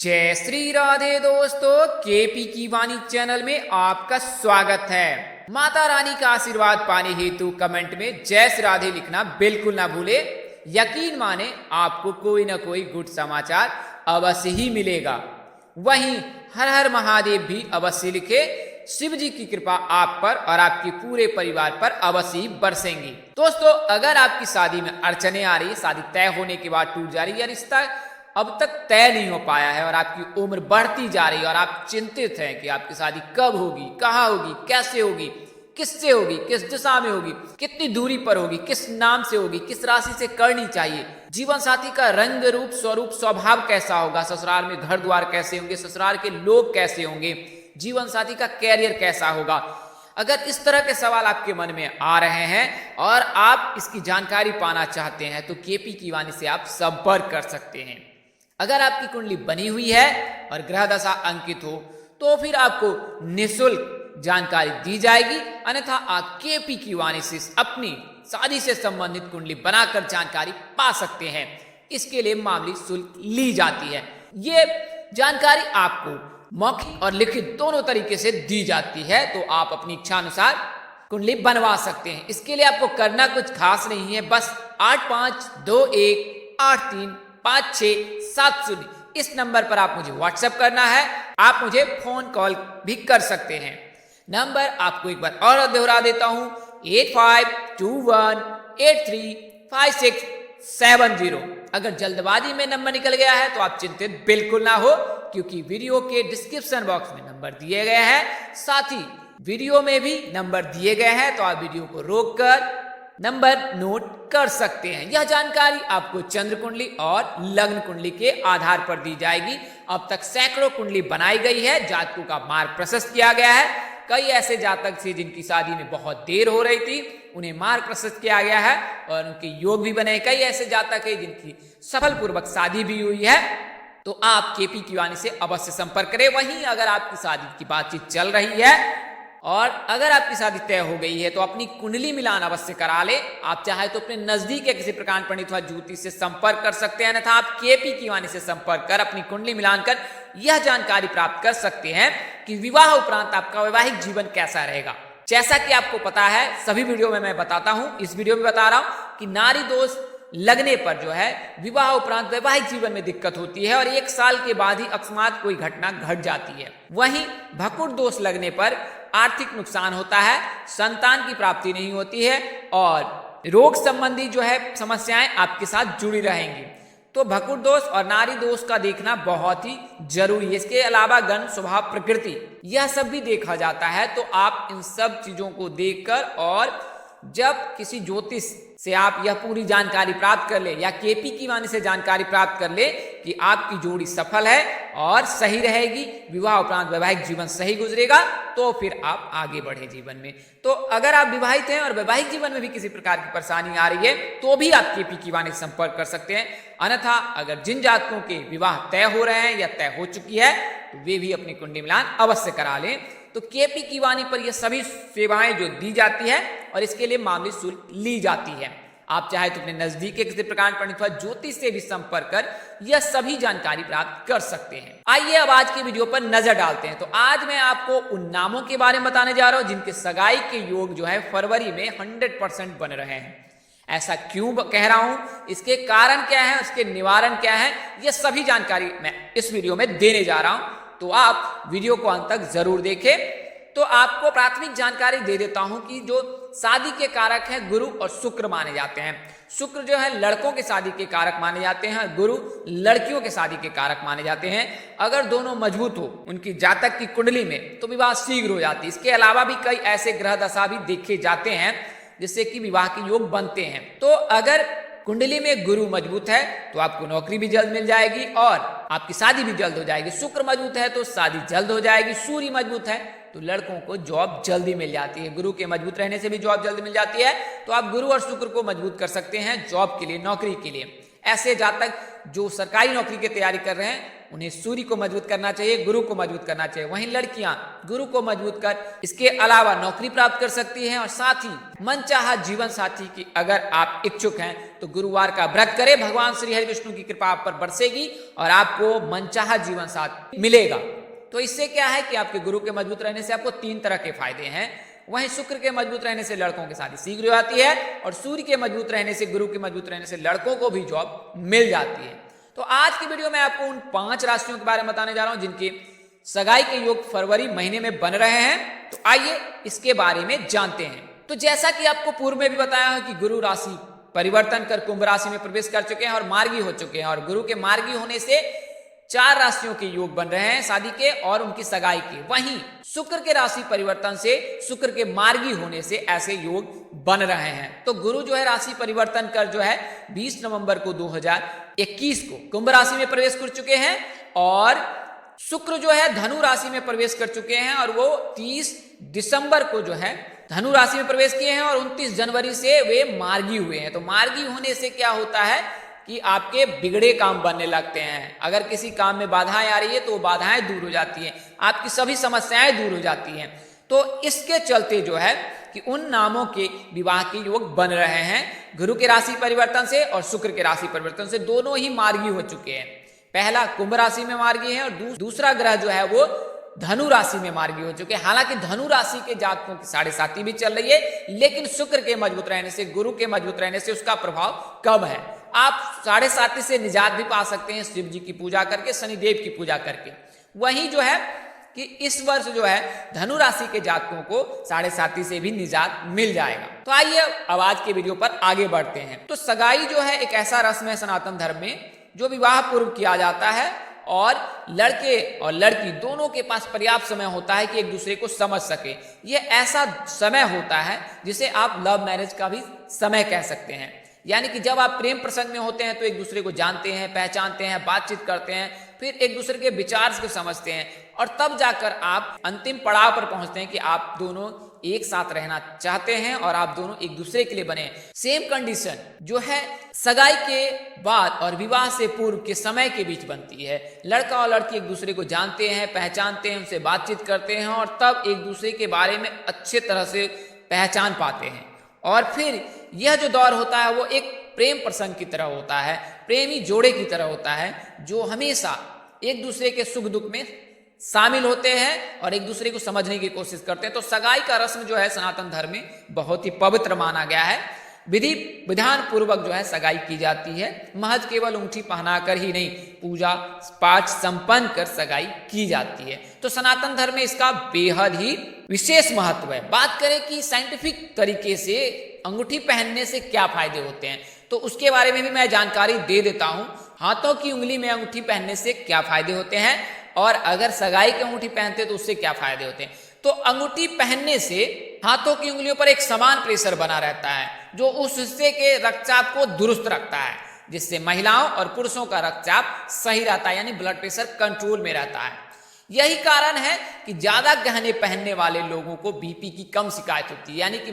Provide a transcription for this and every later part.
जय श्री राधे दोस्तों, केपी की वाणी चैनल में आपका स्वागत है। माता रानी का आशीर्वाद पाने हेतु कमेंट में जय श्री राधे लिखना बिल्कुल ना भूले। यकीन माने आपको कोई ना कोई गुड समाचार अवश्य ही मिलेगा। वहीं हर हर महादेव भी अवश्य लिखे। शिव जी की कृपा आप पर और आपके पूरे परिवार पर अवश्य ही बरसेंगी। दोस्तों, अगर आपकी शादी में अड़चने आ रही, शादी तय होने के बाद टूट जा रही है, रिश्ता अब तक तय नहीं हो पाया है और आपकी उम्र बढ़ती जा रही है और आप चिंतित हैं कि आपकी शादी कब होगी, कहाँ होगी, कैसे होगी, किससे होगी, किस दिशा में होगी, कितनी दूरी पर होगी, किस नाम से होगी, किस राशि से करनी चाहिए, जीवन साथी का रंग रूप स्वरूप स्वभाव कैसा होगा, ससुराल में घर द्वार कैसे होंगे, ससुराल के लोग कैसे होंगे, जीवन साथी का कैरियर कैसा होगा। अगर इस तरह के सवाल आपके मन में आ रहे हैं और आप इसकी जानकारी पाना चाहते हैं तो केपी की वाणी से आप संपर्क कर सकते हैं। अगर आपकी कुंडली बनी हुई है और ग्रह दशा अंकित हो तो फिर आपको निःशुल्क जानकारी दी जाएगी, अन्यथा आप केपी की वाणी से अपनी शादी से संबंधित कुंडली बनाकर जानकारी पा सकते हैं। इसके लिए मामूली शुल्क ली जाती है। ये जानकारी आपको मौखिक और लिखित दोनों तरीके से दी जाती है, तो आप अपनी इच्छा अनुसार कुंडली बनवा सकते हैं। इसके लिए आपको करना कुछ खास नहीं है, बस 8521835670 इस नंबर पर आप मुझे व्हाट्सएप करना है। आप मुझे फोन कॉल भी कर सकते हैं। नंबर आपको एक बार और दोहरा देता हूं, 8521835670। अगर जल्दबाजी में नंबर निकल गया है तो आप चिंतित बिल्कुल ना हो, क्योंकि वीडियो के डिस्क्रिप्शन बॉक्स में नंबर दिए गए हैं, साथ ही वीडियो में भी नंबर दिए गए हैं, तो आप वीडियो को रोककर नंबर नोट कर सकते हैं। यह जानकारी आपको चंद्र कुंडली और लग्न कुंडली के आधार पर दी जाएगी। अब तक सैकड़ों कुंडली बनाई गई है, जातकों का मार्ग प्रशस्त किया गया है। कई ऐसे जातक थे जिनकी शादी में बहुत देर हो रही थी, उन्हें मार्ग प्रशस्त किया गया है और उनके योग भी बने। कई ऐसे जातक है जिनकी सफलपूर्वक शादी भी हुई है, तो आप केपी की वाणी से अवश्य संपर्क करें। वहीं अगर आपकी शादी की बातचीत चल रही है और अगर आपकी शादी तय हो गई है तो अपनी कुंडली मिलान अवश्य करा ले। आप चाहे तो अपने नजदीक के किसी प्रकार पंडित अथवा ज्योतिष से संपर्क कर सकते हैं, अन्यथा आप केपी की वाणी से संपर्क कर अपनी कुंडली मिलान कर यह जानकारी प्राप्त कर सकते हैं कि विवाह उपरांत आपका वैवाहिक जीवन कैसा रहेगा। जैसा कि आपको पता है, सभी वीडियो में मैं बताता हूं, इस वीडियो में बता रहा हूं कि नारी दोष लगने पर जो है विवाह उपरांत वैवाहिक जीवन में दिक्कत होती है और 1 साल के बाद ही अकस्मात कोई घटना घट जाती है। वहीं भकुर दोष लगने पर आर्थिक नुकसान होता है, संतान की प्राप्ति नहीं होती है और रोग संबंधी जो है समस्याएं आपके साथ जुड़ी रहेंगी। तो भकुर दोष और नारी दोष का देखना बहुत ही जरूरी है। इसके अलावा गण स्वभाव प्रकृति यह सब भी देखा जाता है। तो आप इन सब चीजों को देखकर और जब किसी ज्योतिष से आप यह पूरी जानकारी प्राप्त कर ले या केपी की वाणी से जानकारी प्राप्त कर ले कि आपकी जोड़ी सफल है और सही रहेगी, विवाह उपरांत वैवाहिक जीवन सही गुजरेगा, तो फिर आप आगे बढ़े जीवन में। तो अगर आप विवाहित हैं और वैवाहिक जीवन में भी किसी प्रकार की परेशानी आ रही है तो भी आप केपी की वाणी से संपर्क कर सकते हैं। अन्यथा अगर जिन जातकों के विवाह तय हो रहे हैं या तय हो चुकी है तो वे भी अपनी कुंडली मिलान अवश्य करा लें। तो केपी की वाणी पर यह सभी सेवाएं जो दी जाती है और इसके लिए मामूली शुल्क ली जाती है। आप चाहे तो अपने नजदीक के किसी प्रकार पंडित अथवा ज्योतिष से भी संपर्क कर यह सभी जानकारी प्राप्त कर सकते हैं। आइए अब आज की वीडियो पर नजर डालते हैं। तो आज मैं आपको उन नामों के बारे में बताने जा रहा हूं जिनके सगाई के योग जो है फरवरी में 100% बन रहे हैं। ऐसा क्यों कह रहा हूं, इसके कारण क्या है, उसके निवारण क्या है, यह सभी जानकारी मैं इस वीडियो में देने जा रहा हूं। तो आप वीडियो को अंत तक जरूर देखें। तो आपको प्राथमिक जानकारी दे देता हूं कि जो शादी के कारक हैं गुरु और शुक्र माने जाते हैं। शुक्र जो है लड़कों के शादी के कारक माने जाते हैं, गुरु लड़कियों के शादी के कारक माने जाते हैं। अगर दोनों मजबूत हो उनकी जातक की कुंडली में तो विवाह शीघ्र हो जाती है। इसके अलावा भी कई ऐसे ग्रह दशा भी देखे जाते हैं जिससे कि विवाह के योग बनते हैं। तो अगर कुंडली में गुरु मजबूत है तो आपको नौकरी भी जल्द मिल जाएगी और आपकी शादी भी जल्द हो जाएगी। शुक्र मजबूत है तो शादी जल्द हो जाएगी। सूर्य मजबूत है तो लड़कों को जॉब जल्दी मिल जाती है। गुरु के मजबूत रहने से भी जॉब जल्दी मिल जाती है। तो आप गुरु और शुक्र को मजबूत कर सकते हैं जॉब के लिए, नौकरी के लिए। ऐसे जातक जो सरकारी नौकरी की तैयारी कर रहे हैं उन्हें सूर्य को मजबूत करना चाहिए, गुरु को मजबूत करना चाहिए। वहीं लड़कियां गुरु को मजबूत कर इसके अलावा नौकरी प्राप्त कर सकती हैं। और साथ ही मनचाहा जीवन साथी की अगर आप इच्छुक हैं तो गुरुवार का व्रत करें, भगवान श्री हरि विष्णु की कृपा आप पर बरसेगी और आपको मनचाहा जीवन साथी मिलेगा। तो इससे क्या है कि आपके गुरु के मजबूत रहने से आपको 3 तरह के फायदे हैं। वहीं शुक्र के मजबूत रहने से लड़कों की शादी शीघ्र हो जाती है और सूर्य के मजबूत रहने से, गुरु के मजबूत रहने से लड़कों को भी जॉब मिल जाती है। तो आज की वीडियो में आपको उन 5 राशियों के बारे में बताने जा रहा हूं जिनके सगाई के योग फरवरी महीने में बन रहे हैं। तो आइए इसके बारे में जानते हैं। तो जैसा कि आपको पूर्व में भी बताया है कि गुरु राशि परिवर्तन कर कुंभ राशि में प्रवेश कर चुके हैं और मार्गी हो चुके हैं, और गुरु के मार्गी होने से 4 राशियों के योग बन रहे हैं शादी के और उनकी सगाई के। वहीं शुक्र के राशि परिवर्तन से, शुक्र के मार्गी होने से ऐसे योग बन रहे हैं। तो गुरु जो है राशि परिवर्तन कर जो है 20 नवंबर को 2021 को कुंभ राशि में प्रवेश कर चुके हैं और शुक्र जो है धनु राशि में प्रवेश कर चुके हैं और वो 30 दिसंबर को जो है धनु राशि में प्रवेश किए हैं और 29 जनवरी से वे मार्गी हुए हैं। तो मार्गी होने से क्या होता है कि आपके बिगड़े काम बनने लगते हैं। अगर किसी काम में बाधाएं आ रही है तो वो बाधाएं दूर हो जाती हैं, आपकी सभी समस्याएं दूर हो जाती हैं। तो इसके चलते जो है कि उन नामों के विवाह के योग बन रहे हैं गुरु के राशि परिवर्तन से और शुक्र के राशि परिवर्तन से। दोनों ही मार्गी हो चुके हैं। पहला कुंभ राशि में मार्गी है और दूसरा ग्रह जो है वो धनु राशि में मार्गी हो चुके हैं। हालांकि धनु राशि के जातकों की 7.5 भी चल रही है, लेकिन शुक्र के मजबूत रहने से, गुरु के मजबूत रहने से उसका प्रभाव कम है। आप 7.5 से निजात भी पा सकते हैं शिव जी की पूजा करके, शनिदेव की पूजा करके। वहीं जो है कि इस वर्ष जो है धनु राशि के जातकों को 7.5 से भी निजात मिल जाएगा। तो आइए अब आज के वीडियो पर आगे बढ़ते हैं। तो सगाई जो है एक ऐसा रस्म है सनातन धर्म में जो विवाह पूर्व किया जाता है और लड़के और लड़की दोनों के पास पर्याप्त समय होता है कि एक दूसरे को समझ सके। यह ऐसा समय होता है जिसे आप लव मैरिज का भी समय कह सकते हैं। यानी कि जब आप प्रेम प्रसंग में होते हैं तो एक दूसरे को जानते हैं, पहचानते हैं, बातचीत करते हैं, फिर एक दूसरे के विचार को समझते हैं और तब जाकर आप अंतिम पड़ाव पर पहुंचते हैं कि आप दोनों एक साथ रहना चाहते हैं और आप दोनों एक दूसरे के लिए बने। सेम कंडीशन जो है सगाई के बाद और विवाह से पूर्व के समय के बीच बनती है। लड़का और लड़की एक दूसरे को जानते हैं, पहचानते हैं, उनसे बातचीत करते हैं और तब एक दूसरे के बारे में अच्छे तरह से पहचान पाते हैं। और फिर यह जो दौर होता है वो एक प्रेम प्रसंग की तरह होता है, प्रेमी जोड़े की तरह होता है जो हमेशा एक दूसरे के सुख दुख में शामिल होते हैं और एक दूसरे को समझने की कोशिश करते हैं। तो सगाई का रस्म जो है सनातन धर्म में बहुत ही पवित्र माना गया है। विधि विधान पूर्वक जो है सगाई की जाती है। महज केवल अंगूठी पहनाकर ही नहीं, पूजा पाठ संपन्न कर सगाई की जाती है। तो सनातन धर्म में इसका बेहद ही विशेष महत्व है। बात करें कि साइंटिफिक तरीके से अंगूठी पहनने से क्या फायदे होते हैं तो उसके बारे में भी मैं जानकारी दे देता हूं। हाथों की उंगली में अंगूठी पहनने से क्या फायदे होते हैं और अगर सगाई की अंगूठी पहनते तो उससे क्या फायदे होते हैं। तो अंगूठी पहनने से हाथों की उंगलियों पर एक समान प्रेशर बना रहता है जो उस हिस्से के रक्तचाप को दुरुस्त रखता है, जिससे महिलाओं और पुरुषों का रक्तचाप सही रहता है, यानी ब्लड प्रेशर कंट्रोल में रहता है। यही कारण है कि ज्यादा गहने पहनने वाले लोगों को बीपी की कम शिकायत होती है, यानी कि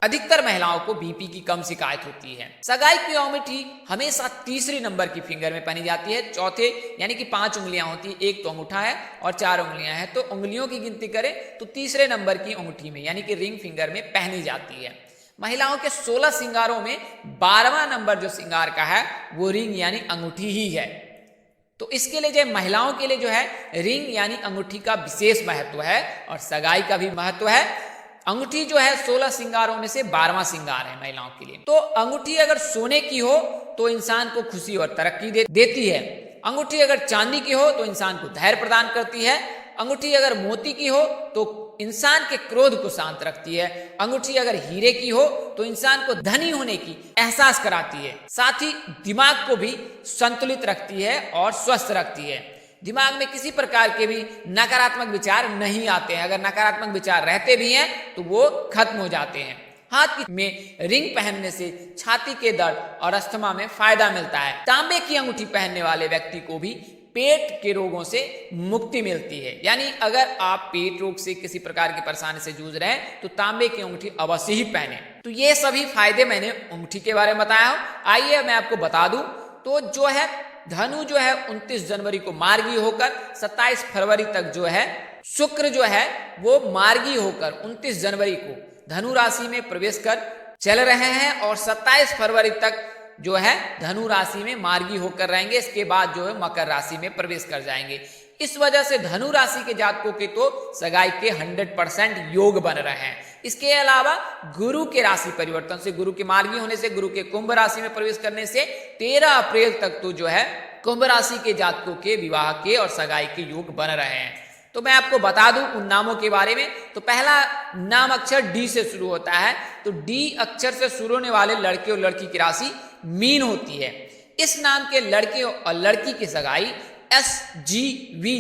अधिकतर महिलाओं को बीपी की कम शिकायत होती है। सगाई की अंगूठी हमेशा तीसरी नंबर की फिंगर में पहनी जाती है। चौथे यानी कि 5 उंगलियां होती है, एक तो अंगूठा है और 4 उंगलियां हैं, तो उंगलियों की गिनती करें तो तीसरे नंबर की अंगूठी में यानी कि रिंग फिंगर में पहनी जाती है। महिलाओं के 16 श्रृंगारों में 12वां नंबर जो श्रृंगार का है वो रिंग यानी अंगूठी ही है। तो इसके लिए जो महिलाओं के लिए जो है रिंग यानी अंगूठी का विशेष महत्व है और सगाई का भी महत्व है। अंगूठी जो है 16 श्रृंगारों में से 12वां श्रृंगार है महिलाओं के लिए। तो अंगूठी अगर सोने की हो तो इंसान को खुशी और तरक्की देती है। अंगूठी अगर चांदी की हो तो इंसान को धैर्य प्रदान करती है। अंगूठी अगर मोती की हो तो इंसान के क्रोध को शांत रखती है। अंगूठी अगर हीरे की हो तो इंसान को धनी होने की एहसास कराती है। साथ ही दिमाग को भी संतुलित रखती है और स्वस्थ रखती है। दिमाग में किसी प्रकार के भी नकारात्मक विचार नहीं आते हैं। अगर नकारात्मक विचार रहते भी हैं तो वो खत्म हो जाते हैं। हाथ में रिंग पहनने से छाती के दर्द और अस्थमा में फायदा मिलता है। तांबे की अंगूठी पहनने वाले व्यक्ति को भी पेट के रोगों से मुक्ति मिलती है। यानी अगर आप पेट रोग से किसी प्रकार की परेशानी से जूझ रहे हैं तो तांबे की अंगूठी अवश्य ही पहने। तो ये सभी फायदे मैंने अंगूठी के बारे में बताया हूं। आइए मैं आपको बता दूं, तो जो है धनु जो है 29 जनवरी को मार्गी होकर 27 फरवरी तक जो है शुक्र जो है वो मार्गी होकर 29 जनवरी को धनु राशि में प्रवेश कर चल रहे हैं और 27 फरवरी तक जो है धनु राशि में मार्गी होकर रहेंगे। इसके बाद जो है मकर राशि में प्रवेश कर जाएंगे। इस वजह से धनु राशि के जातकों के तो सगाई के 100% योग बन रहे हैं। इसके अलावा गुरु के राशि परिवर्तन से, गुरु के मार्गी होने से, गुरु के कुंभ राशि में प्रवेश करने से 13 अप्रैल तक तो जो है कुंभ राशि के जातकों के विवाह के और सगाई के योग बन रहे हैं। तो मैं आपको बता दूं उन नामों के बारे में। तो पहला नाम अक्षर डी से शुरू होता है। तो डी अक्षर से शुरू होने वाले लड़के और लड़की की राशि मीन होती है। इस नाम के लड़के और लड़की की सगाई SGV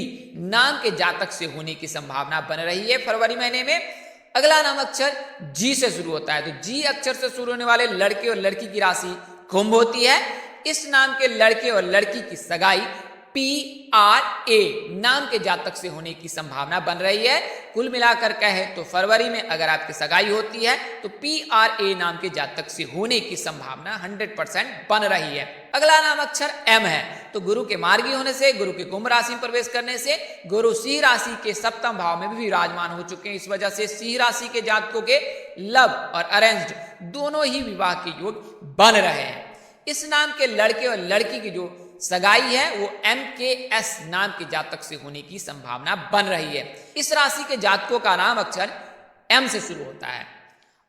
नाम के जातक से होने की संभावना बन रही है फरवरी महीने में। अगला नाम अक्षर जी से शुरू होता है। तो जी अक्षर से शुरू होने वाले लड़के और लड़की की राशि कुंभ होती है। इस नाम के लड़के और लड़की की सगाई PRA नाम के जातक से होने की संभावना बन रही है। कुल मिलाकर कहे तो फरवरी में अगर आपकी सगाई होती है तो PRA नाम के जातक से होने की संभावना 100% बन रही है। अगला नाम अक्षर M है। तो गुरु के मार्गी होने से, गुरु के कुंभ राशि में प्रवेश करने से, गुरु सिंह राशि के सप्तम भाव में भी विराजमान हो चुके हैं। इस वजह से सिंह राशि के जातकों के लव और अरेंज्ड दोनों ही विवाह के योग बन रहे हैं। इस नाम के लड़के और लड़की की जो सगाई है वो MKS नाम के जातक से होने की संभावना बन रही है। इस राशि के जातकों का नाम अक्षर M से शुरू होता है।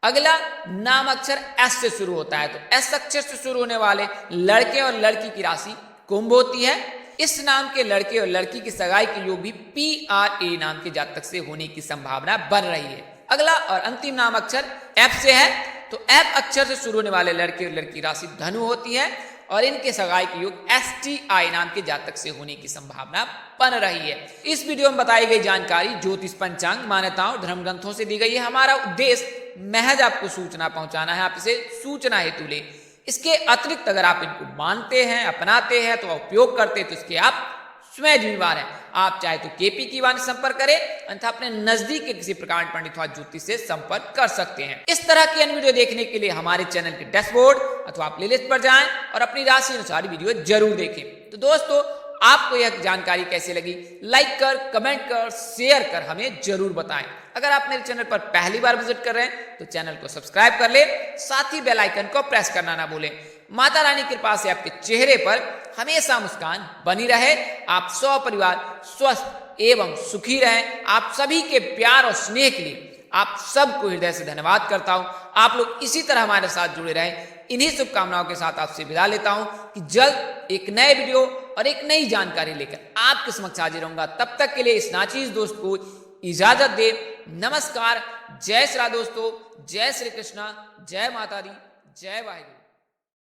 अगला नाम अक्षर S से शुरू होता है। तो S अक्षर से शुरू होने वाले लड़के और लड़की की राशि कुंभ होती है। इस नाम के लड़के और लड़की की सगाई के योग भी PRA नाम के जातक से होने की संभावना बन रही है। अगला और अंतिम नाम अक्षर F से है। तो F अक्षर से शुरू होने वाले लड़के और लड़की राशि धनु होती है और इनके सगाई के योग STI नाम के जातक से होने की संभावना बन रही है। इस वीडियो में बताई गई जानकारी ज्योतिष, पंचांग, मान्यताओं, धर्म ग्रंथों से दी गई है। हमारा उद्देश्य महज आपको सूचना पहुंचाना है, आप इसे सूचना हेतु ले। इसके अतिरिक्त अगर आप इनको मानते हैं, अपनाते हैं तो उपयोग करते हैं तो इसके आप स्वयं जिम्मेवार हैं। आप चाहे तो KP की वाणी संपर्क करें, अन्यथा अपने नजदीक के किसी प्रकांड पंडित अथवा ज्योतिष से संपर्क कर सकते हैं। इस तरह की अन्य वीडियो देखने के लिए हमारे चैनल के डैशबोर्ड अथवा प्लेलिस्ट पर जाएं और अपनी राशि अनुसार वीडियो जरूर देखें। तो दोस्तों, आपको यह जानकारी कैसी लगी? लाइक कर, कमेंट कर, शेयर कर हमें जरूर बताएं। अगर आप मेरे चैनल पर पहली बार विजिट कर रहे हैं तो चैनल को सब्सक्राइब कर ले, साथ ही बेल आइकन को प्रेस करना ना भूलें। माता रानी की कृपा से आपके चेहरे पर हमेशा मुस्कान बनी रहे, आप सपरिवार स्वस्थ एवं सुखी रहें। आप सभी के प्यार और स्नेह के लिए आप सबको हृदय से धन्यवाद करता हूं। आप लोग इसी तरह हमारे साथ जुड़े रहें। इन्हीं शुभकामनाओं के साथ आपसे विदा लेता हूं कि जल्द एक नए वीडियो और एक नई जानकारी लेकर आपके समक्ष हाजिर रहूंगा। तब तक के लिए इस नाचीज दोस्त को इजाजत दे। नमस्कार, जय श्री राम दोस्तों, जय श्री कृष्णा, जय माता दी, जय वाहिगुरु।